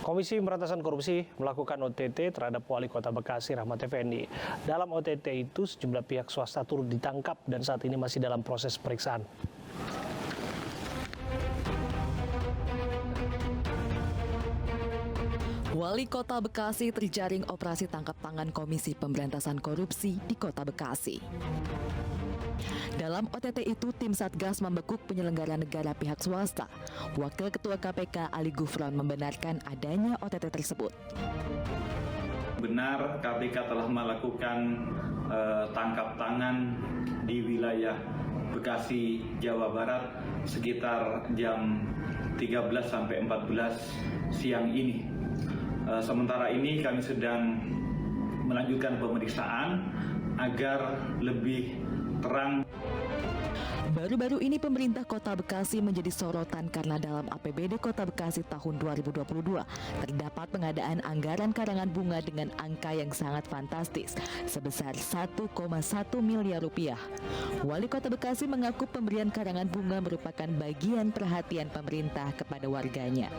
Komisi Pemberantasan Korupsi melakukan OTT terhadap Wali Kota Bekasi Rahmat Effendi. Dalam OTT itu sejumlah pihak swasta turut ditangkap dan saat ini masih dalam proses pemeriksaan. Wali Kota Bekasi terjaring operasi tangkap tangan Komisi Pemberantasan Korupsi di Kota Bekasi. Dalam OTT itu, tim Satgas membekuk penyelenggara negara pihak swasta. Wakil Ketua KPK Ali Gufron membenarkan adanya OTT tersebut. Benar, KPK telah melakukan tangkap tangan di wilayah Bekasi, Jawa Barat sekitar jam 13 sampai 14 siang ini. Sementara ini kami sedang melanjutkan pemeriksaan agar lebih terang. Baru-baru ini pemerintah Kota Bekasi menjadi sorotan karena dalam APBD Kota Bekasi tahun 2022 terdapat pengadaan anggaran karangan bunga dengan angka yang sangat fantastis sebesar 1,1 miliar rupiah. Wali Kota Bekasi mengaku pemberian karangan bunga merupakan bagian perhatian pemerintah kepada warganya.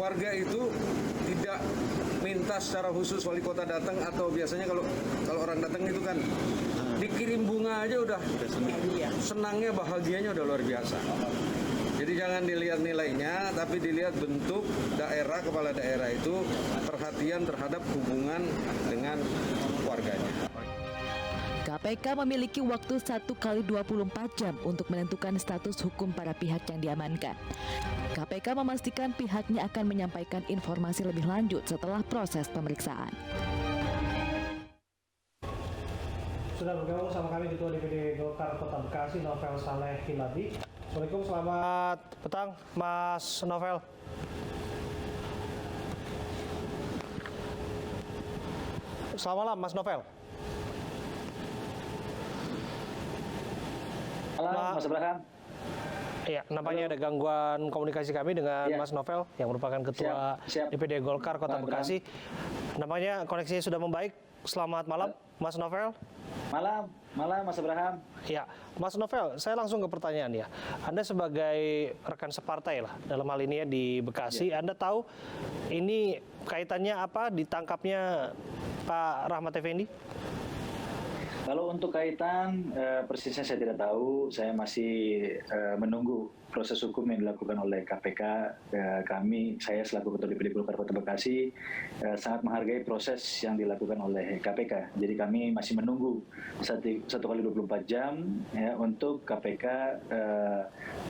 Warga itu tidak minta secara khusus wali kota datang, atau biasanya kalau orang datang itu kan dikirim bunga aja udah senangnya, bahagianya udah luar biasa. Jadi jangan dilihat nilainya, tapi dilihat bentuk daerah, kepala daerah itu perhatian terhadap hubungan dengan warganya. KPK memiliki waktu 1 kali 24 jam untuk menentukan status hukum para pihak yang diamankan. KPK memastikan pihaknya akan menyampaikan informasi lebih lanjut setelah proses pemeriksaan. Sudah bergabung sama kami Ketua DPD Golkar Kota Bekasi, Novel Saleh Hiladi. Assalamualaikum, selamat petang Mas Novel. Selamat malam Mas Novel. Halo, Mas Abraham. Iya, nampaknya ada gangguan komunikasi kami dengan Mas Novel yang merupakan Ketua DPD Golkar Kota Bekasi. Nampaknya koneksinya sudah membaik. Selamat malam, Mas Novel. Malam Mas Abraham. Ya, Mas Novel, saya langsung ke pertanyaan ya. Anda sebagai rekan separtai lah dalam hal ini ya di Bekasi, Anda tahu ini kaitannya apa ditangkapnya Pak Rahmat Effendi? Kalau untuk kaitan persisnya saya tidak tahu. Saya masih menunggu proses hukum yang dilakukan oleh KPK. Saya selaku Ketua DPD Golkar Kota Bekasi sangat menghargai proses yang dilakukan oleh KPK. Jadi kami masih menunggu 1 kali 24 jam ya, untuk KPK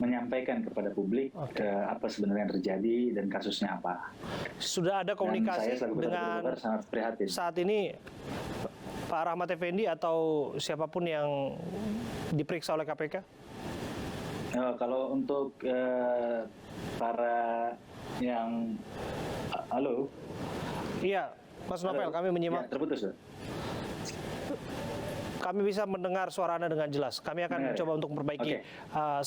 menyampaikan kepada publik apa sebenarnya yang terjadi dan kasusnya apa. Sudah ada komunikasi dengan sangat prihatin. Saat ini Pak Rahmat Effendi atau siapapun yang diperiksa oleh KPK? Kalau untuk para yang halo, iya, Mas Novel, kami menyimak. Ya, terputus. Kami bisa mendengar suara Anda dengan jelas. Kami akan mencoba untuk memperbaiki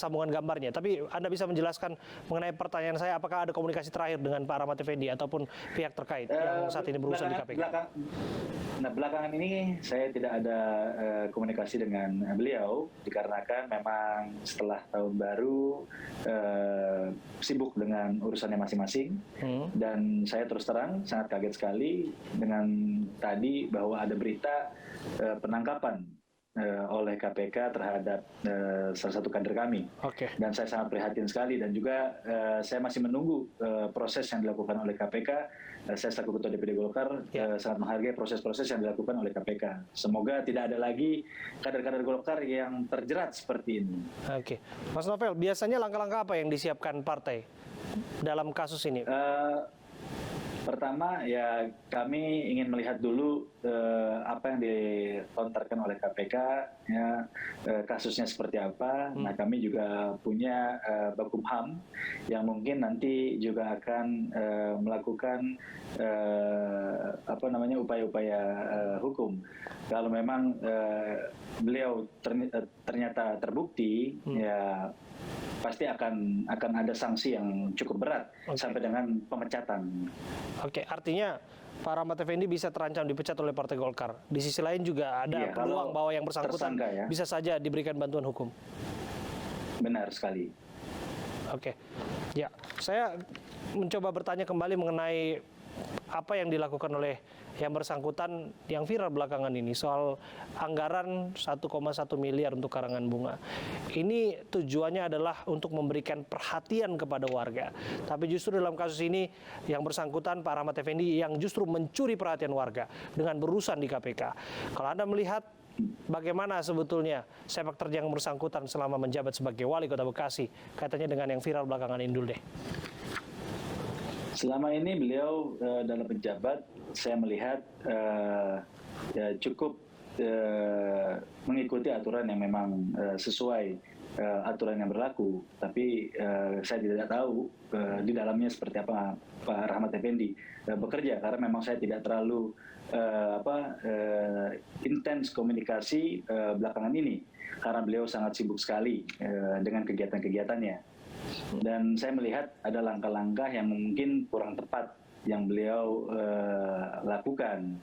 sambungan gambarnya. Tapi Anda bisa menjelaskan mengenai pertanyaan saya, apakah ada komunikasi terakhir dengan Pak Rahmat Effendi ataupun pihak terkait yang saat ini berurusan di KPK? Belakangan ini saya tidak ada komunikasi dengan beliau dikarenakan memang setelah tahun baru sibuk dengan urusannya masing-masing. Dan saya terus terang sangat kaget sekali dengan tadi bahwa ada berita penangkapan oleh KPK terhadap salah satu kader kami. Dan saya sangat prihatin sekali, dan juga saya masih menunggu proses yang dilakukan oleh KPK. Saya selaku Ketua DPD Golkar sangat menghargai proses-proses yang dilakukan oleh KPK. Semoga tidak ada lagi kader-kader Golkar yang terjerat seperti ini. Mas Novel, biasanya langkah-langkah apa yang disiapkan partai dalam kasus ini? Pertama, ya kami ingin melihat dulu apa yang dilontarkan oleh KPK, ya, kasusnya seperti apa. Nah, kami juga punya Bakumham yang mungkin nanti juga akan melakukan upaya-upaya hukum. Kalau memang beliau ternyata terbukti, ya pasti akan ada sanksi yang cukup berat sampai dengan pemecatan. Artinya Pak Rahmat Effendi bisa terancam dipecat oleh Partai Golkar. Di sisi lain juga ada peluang bahwa yang bersangkutan bisa saja diberikan bantuan hukum. Benar sekali. Ya, saya mencoba bertanya kembali mengenai apa yang dilakukan oleh yang bersangkutan yang viral belakangan ini soal anggaran 1,1 miliar untuk karangan bunga. Ini tujuannya adalah untuk memberikan perhatian kepada warga. Tapi justru dalam kasus ini yang bersangkutan Pak Rahmat Effendi yang justru mencuri perhatian warga dengan berurusan di KPK. Kalau Anda melihat bagaimana sebetulnya sepak terjang yang bersangkutan selama menjabat sebagai wali kota Bekasi, kaitannya dengan yang viral belakangan ini dulu deh. Selama ini beliau dalam penjabat, saya melihat ya cukup mengikuti aturan yang memang sesuai aturan yang berlaku. Tapi saya tidak tahu di dalamnya seperti apa Pak Rahmat Effendi bekerja, karena memang saya tidak terlalu intens komunikasi belakangan ini, karena beliau sangat sibuk sekali dengan kegiatan-kegiatannya. Dan saya melihat ada langkah-langkah yang mungkin kurang tepat yang beliau lakukan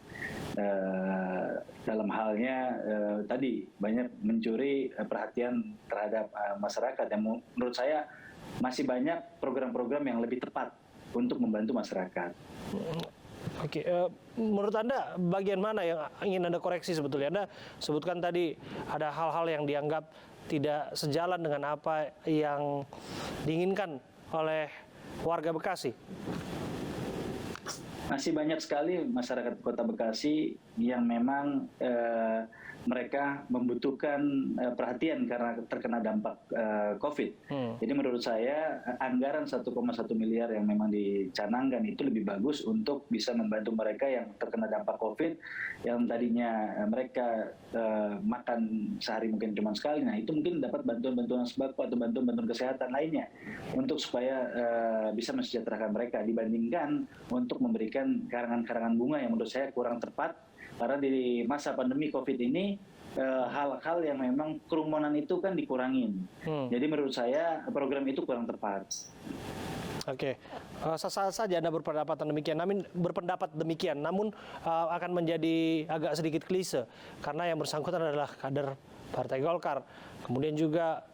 dalam halnya tadi banyak mencuri perhatian terhadap masyarakat yang menurut saya masih banyak program-program yang lebih tepat untuk membantu masyarakat. Oke, menurut Anda bagian mana yang ingin Anda koreksi sebetulnya? Anda sebutkan tadi ada hal-hal yang dianggap tidak sejalan dengan apa yang diinginkan oleh warga Bekasi. Masih banyak sekali masyarakat Kota Bekasi yang memang mereka membutuhkan perhatian karena terkena dampak COVID. Jadi menurut saya anggaran 1,1 miliar yang memang dicanangkan itu lebih bagus untuk bisa membantu mereka yang terkena dampak COVID, yang tadinya mereka makan sehari mungkin cuma sekali. Nah itu mungkin dapat bantuan-bantuan sembako atau bantuan-bantuan kesehatan lainnya untuk supaya bisa mensejahterakan mereka, dibandingkan untuk memberikan karangan-karangan bunga yang menurut saya kurang tepat. Karena di masa pandemi COVID ini hal-hal yang memang kerumunan itu kan dikurangin. Jadi menurut saya program itu kurang tepat. Oke, sah-sah saja Anda berpendapat demikian, namun akan menjadi agak sedikit klise karena yang bersangkutan adalah kader Partai Golkar. Kemudian juga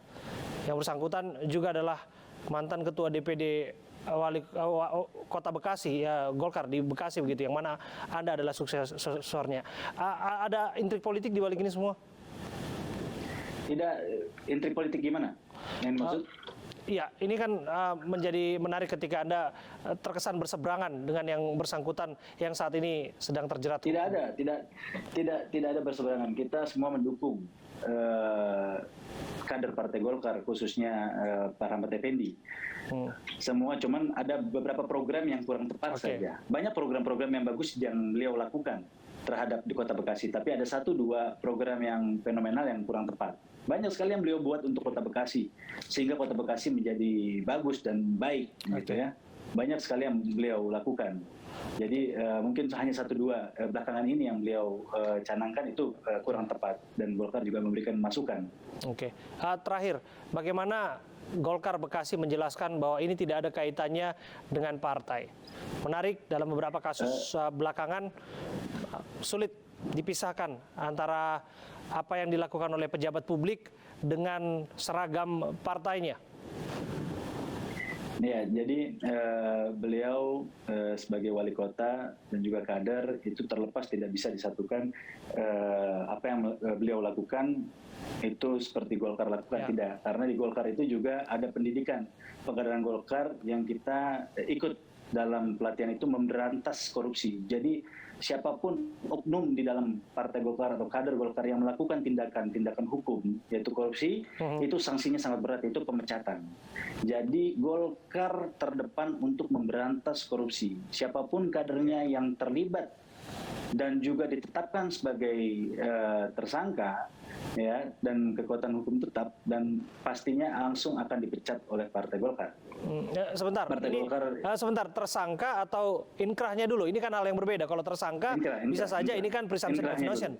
yang bersangkutan juga adalah mantan ketua DPD wali kota Bekasi, ya Golkar di Bekasi begitu, yang mana Anda adalah suksesornya. Ada intrik politik di balik ini semua? Tidak, intrik politik gimana? Yang maksud? Iya, ini kan menjadi menarik ketika Anda terkesan berseberangan dengan yang bersangkutan yang saat ini sedang terjerat. Tidak ada berseberangan. Kita semua mendukung kader Partai Golkar, khususnya Pak Rahmat Effendi. Semua, cuman ada beberapa program yang kurang tepat saja. Banyak program-program yang bagus yang beliau lakukan terhadap di Kota Bekasi, tapi ada 1-2 program yang fenomenal yang kurang tepat. Banyak sekali yang beliau buat untuk Kota Bekasi, sehingga Kota Bekasi menjadi bagus dan baik, gitu ya. Banyak sekali yang beliau lakukan. Jadi mungkin hanya 1-2 belakangan ini yang beliau canangkan itu kurang tepat, dan Golkar juga memberikan masukan. Oke. Terakhir, bagaimana Golkar Bekasi menjelaskan bahwa ini tidak ada kaitannya dengan partai? Menarik, dalam beberapa kasus belakangan sulit dipisahkan antara apa yang dilakukan oleh pejabat publik dengan seragam partainya. Ya, jadi beliau sebagai wali kota dan juga kader itu terlepas tidak bisa disatukan. Apa yang beliau lakukan itu seperti Golkar lakukan, tidak. Karena di Golkar itu juga ada pendidikan pengkaderan Golkar yang kita ikut dalam pelatihan itu memberantas korupsi. Jadi siapapun oknum di dalam Partai Golkar atau kader Golkar yang melakukan tindakan hukum, yaitu korupsi, itu sanksinya sangat berat, itu pemecatan. Jadi Golkar terdepan untuk memberantas korupsi. Siapapun kadernya yang terlibat dan juga ditetapkan sebagai tersangka, ya, dan kekuatan hukum tetap, dan pastinya langsung akan dipecat oleh Partai Golkar. Sebentar, sebentar, tersangka atau inkrahnya dulu, ini kan hal yang berbeda. Kalau tersangka bisa saja ini kan presumption of innocence.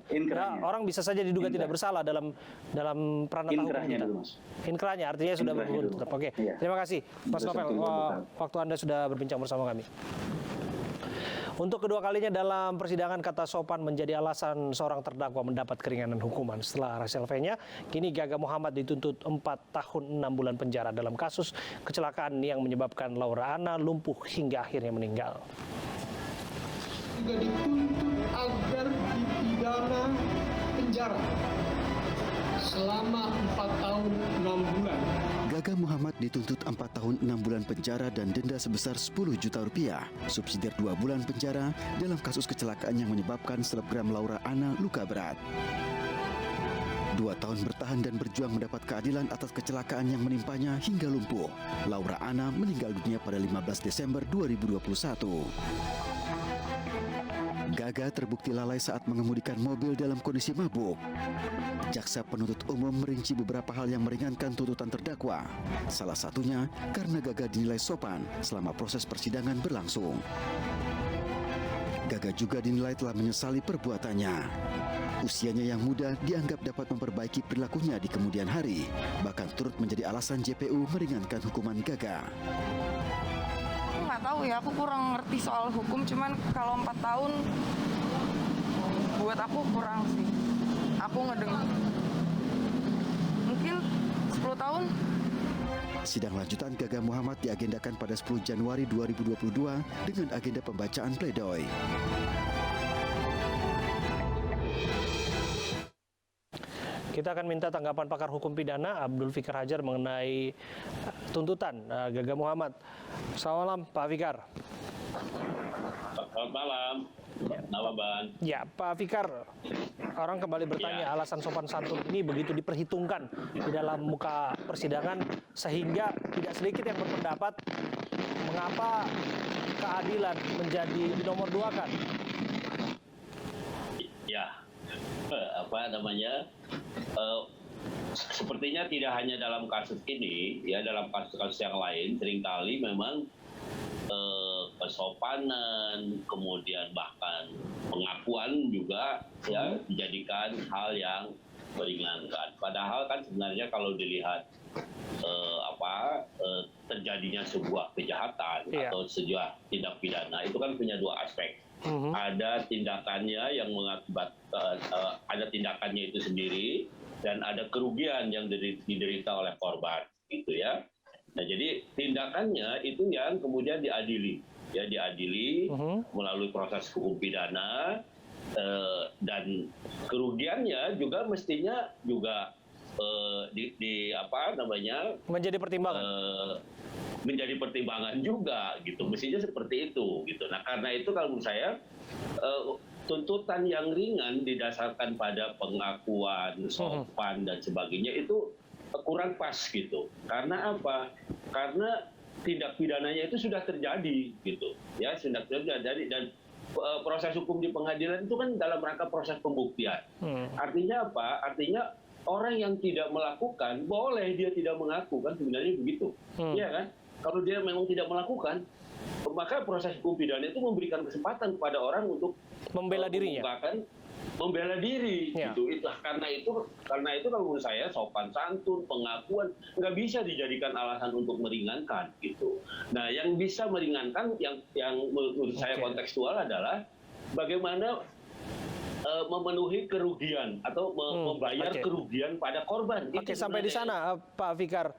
Orang bisa saja diduga tidak bersalah dalam peranata hukum kita. Inkrahnya artinya sudah berhukum tetap. Oke, terima kasih Mas Novel, waktu Anda sudah berbincang bersama kami. Untuk kedua kalinya dalam persidangan, kata sopan menjadi alasan seorang terdakwa mendapat keringanan hukuman. Setelah hasil V-nya, kini Gaga Muhammad dituntut 4 tahun 6 bulan penjara dalam kasus kecelakaan yang menyebabkan Laura Anna lumpuh hingga akhirnya meninggal. Juga dituntut agar dipidana penjara selama 4 tahun 6 bulan. Gaga Muhammad dituntut 4 tahun 6 bulan penjara dan denda sebesar 10 juta rupiah, subsidiar 2 bulan penjara dalam kasus kecelakaan yang menyebabkan selebgram Laura Anna luka berat. 2 tahun bertahan dan berjuang mendapat keadilan atas kecelakaan yang menimpanya hingga lumpuh. Laura Anna meninggal dunia pada 15 Desember 2021. Gaga terbukti lalai saat mengemudikan mobil dalam kondisi mabuk. Jaksa penuntut umum merinci beberapa hal yang meringankan tuntutan terdakwa. Salah satunya karena Gaga dinilai sopan selama proses persidangan berlangsung. Gaga juga dinilai telah menyesali perbuatannya. Usianya yang muda dianggap dapat memperbaiki perilakunya di kemudian hari, bahkan turut menjadi alasan JPU meringankan hukuman Gaga. Nggak tahu ya, aku kurang ngerti soal hukum, cuman kalau 4 tahun buat aku kurang sih. Aku ngedengar mungkin 10 tahun. Sidang lanjutan Gaga Muhammad diagendakan pada 10 Januari 2022 dengan agenda pembacaan pledoi. Kita akan minta tanggapan pakar hukum pidana Abdul Fikar Hajar mengenai tuntutan Gaga Muhammad. Selamat malam, Pak Fikar. Selamat malam, nama Bang. Ya, Pak Fikar, orang kembali bertanya alasan sopan santun ini begitu diperhitungkan di dalam muka persidangan sehingga tidak sedikit yang berpendapat mengapa keadilan menjadi dinomor duakan. Ya, sepertinya tidak hanya dalam kasus ini, ya dalam kasus-kasus yang lain seringkali memang kesopanan, kemudian bahkan pengakuan juga ya dijadikan hal yang meringankan. Padahal kan sebenarnya kalau dilihat terjadinya sebuah kejahatan atau sebuah tindak pidana itu kan punya dua aspek. Ada tindakannya yang ada tindakannya itu sendiri dan ada kerugian yang diderita oleh korban, gitu ya. Nah, jadi tindakannya itu yang kemudian diadili melalui proses hukum pidana dan kerugiannya juga mestinya juga menjadi pertimbangan. Menjadi pertimbangan juga gitu, mestinya seperti itu gitu. Nah, karena itu kalau menurut saya tuntutan yang ringan didasarkan pada pengakuan, sopan dan sebagainya itu kurang pas gitu. Karena apa? Karena tindak pidananya itu sudah terjadi gitu. Ya, sudah terjadi dan proses hukum di pengadilan itu kan dalam rangka proses pembuktian. Artinya apa? Artinya orang yang tidak melakukan boleh dia tidak mengaku, kan sebenarnya begitu. Iya kan? Kalau dia memang tidak melakukan, maka proses hukum pidana itu memberikan kesempatan kepada orang untuk membela dirinya. Membela diri gitu. Karena itu kalau menurut saya sopan santun, pengakuan nggak bisa dijadikan alasan untuk meringankan gitu. Nah, yang bisa meringankan yang menurut saya kontekstual adalah bagaimana memenuhi kerugian atau membayar kerugian pada korban. Oke, sampai di sana Pak Fikar.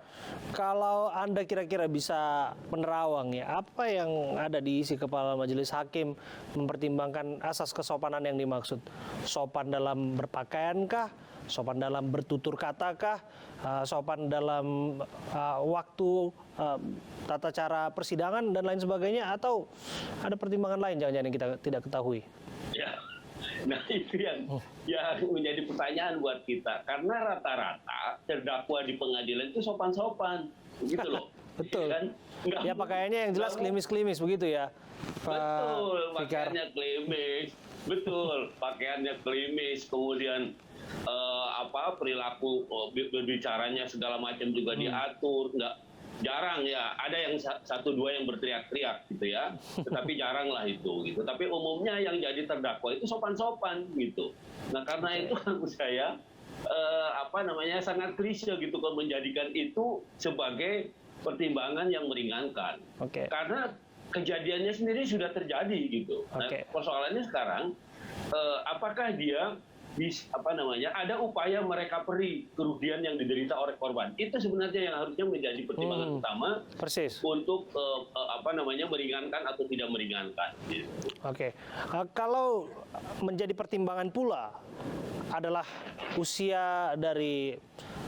Kalau Anda kira-kira bisa menerawang ya, apa yang ada di isi kepala majelis hakim mempertimbangkan asas kesopanan yang dimaksud? Sopan dalam berpakaian kah? Sopan dalam bertutur kata kah? Sopan dalam waktu tata cara persidangan dan lain sebagainya, atau ada pertimbangan lain jangan-jangan yang kita tidak ketahui? Ya. Nah, itu yang menjadi pertanyaan buat kita. Karena rata-rata terdakwa di pengadilan itu sopan-sopan, gitu loh. Betul. Kan? Ya pakaiannya yang jelas klimis-klimis begitu ya. Betul, pakaiannya klimis. Betul, pakaiannya klimis. Kemudian perilaku berbicaranya segala macam juga diatur. Jarang ya, ada yang satu dua yang berteriak-teriak gitu ya, tetapi jarang lah itu gitu. Tapi umumnya yang jadi terdakwa itu sopan-sopan gitu. Nah, karena itu menurut saya sangat klise gitu kalau menjadikan itu sebagai pertimbangan yang meringankan. Karena kejadiannya sendiri sudah terjadi gitu. Nah, Oke. persoalannya sekarang apakah dia ada upaya merekaperi kerugian yang diderita oleh korban. Itu sebenarnya yang harusnya menjadi pertimbangan utama Persis. untuk meringankan atau tidak meringankan. Gitu. Oke. Kalau menjadi pertimbangan pula adalah usia dari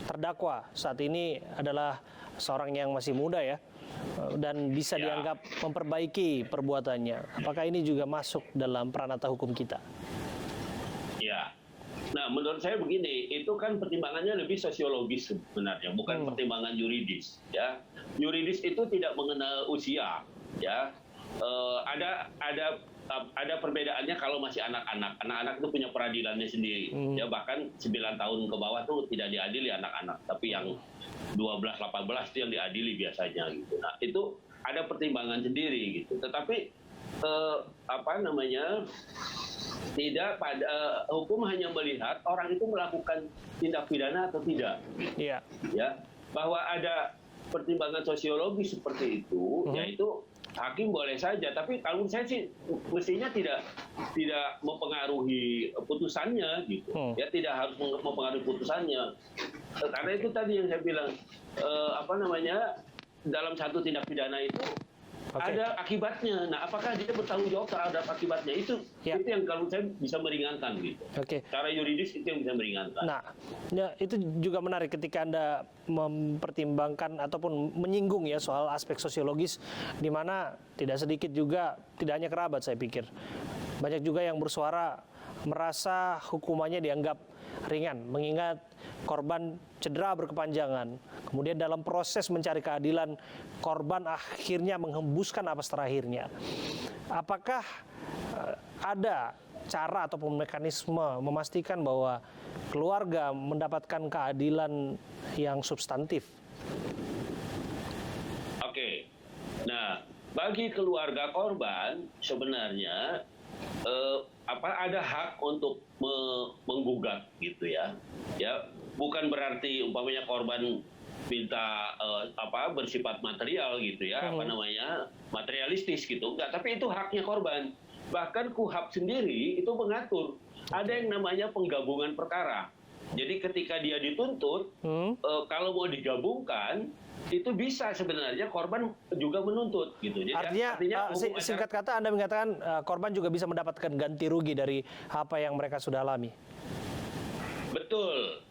terdakwa saat ini adalah seorang yang masih muda ya, dan bisa Ya. dianggap memperbaiki perbuatannya. Apakah ini juga masuk dalam peranata hukum kita? Ya. Nah, menurut saya begini, itu kan pertimbangannya lebih sosiologis sebenarnya, bukan pertimbangan yuridis. Ya, yuridis itu tidak mengenal usia. Ya, ada perbedaannya kalau masih anak-anak. Anak-anak itu punya peradilannya sendiri. Ya, bahkan 9 tahun ke bawah tuh tidak diadili anak-anak, tapi yang 12-18 itu yang diadili biasanya gitu. Nah, itu ada pertimbangan sendiri gitu. Tetapi tidak pada hukum hanya melihat orang itu melakukan tindak pidana atau tidak. Iya. Ya, bahwa ada pertimbangan sosiologis seperti itu, yaitu hakim boleh saja, tapi kalau saya sih mestinya tidak mempengaruhi putusannya gitu. Ya, tidak harus mempengaruhi putusannya. Karena itu tadi yang saya bilang dalam satu tindak pidana itu ada akibatnya. Nah, apakah dia bertanggung jawab terhadap akibatnya? Itu yang kalau saya bisa meringankan gitu. Oke. Cara yuridis itu yang bisa meringankan. Nah, ya, itu juga menarik ketika Anda mempertimbangkan ataupun menyinggung ya soal aspek sosiologis, di mana tidak sedikit juga, tidak hanya kerabat saya pikir, banyak juga yang bersuara merasa hukumannya dianggap ringan, mengingat korban cedera berkepanjangan. Kemudian dalam proses mencari keadilan, korban akhirnya menghembuskan napas terakhirnya. Apakah ada cara ataupun mekanisme memastikan bahwa keluarga mendapatkan keadilan yang substantif? Oke. Nah, bagi keluarga korban sebenarnya ada hak untuk menggugat gitu ya. Ya, bukan berarti umpamanya korban minta bersifat material gitu ya, materialistis gitu. Enggak, tapi itu haknya korban. Bahkan KUHP sendiri itu mengatur ada yang namanya penggabungan perkara. Jadi ketika dia dituntut, kalau mau digabungkan itu bisa sebenarnya korban juga menuntut gitu. Jadi Artinya singkat kata Anda mengatakan korban juga bisa mendapatkan ganti rugi dari apa yang mereka sudah alami. Betul.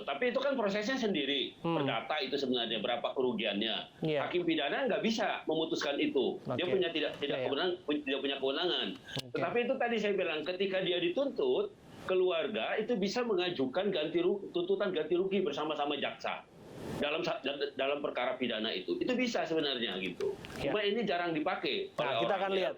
Tapi itu kan prosesnya sendiri. Perdata itu sebenarnya berapa kerugiannya. Yeah. Hakim pidana nggak bisa memutuskan itu. Dia punya tidak punya kewenangan. Tetapi itu tadi saya bilang, ketika dia dituntut, keluarga itu bisa mengajukan tuntutan ganti rugi bersama-sama jaksa dalam perkara pidana itu bisa sebenarnya gitu. Cuma ini jarang dipakai. Nah, kita akan lihat.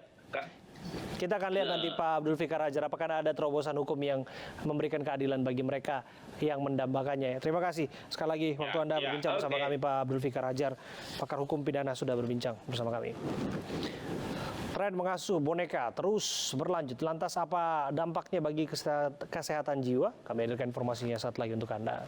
Kita akan lihat nanti Pak Abdul Fikar Adjar, apakah ada terobosan hukum yang memberikan keadilan bagi mereka yang mendambakannya. Ya. Terima kasih sekali lagi waktu Anda berbincang bersama kami, Pak Abdul Fikar Adjar, pakar hukum pidana, sudah berbincang bersama kami. Tren mengasuh boneka terus berlanjut. Lantas apa dampaknya bagi kesehatan jiwa? Kami hadirkan informasinya saat lagi untuk Anda.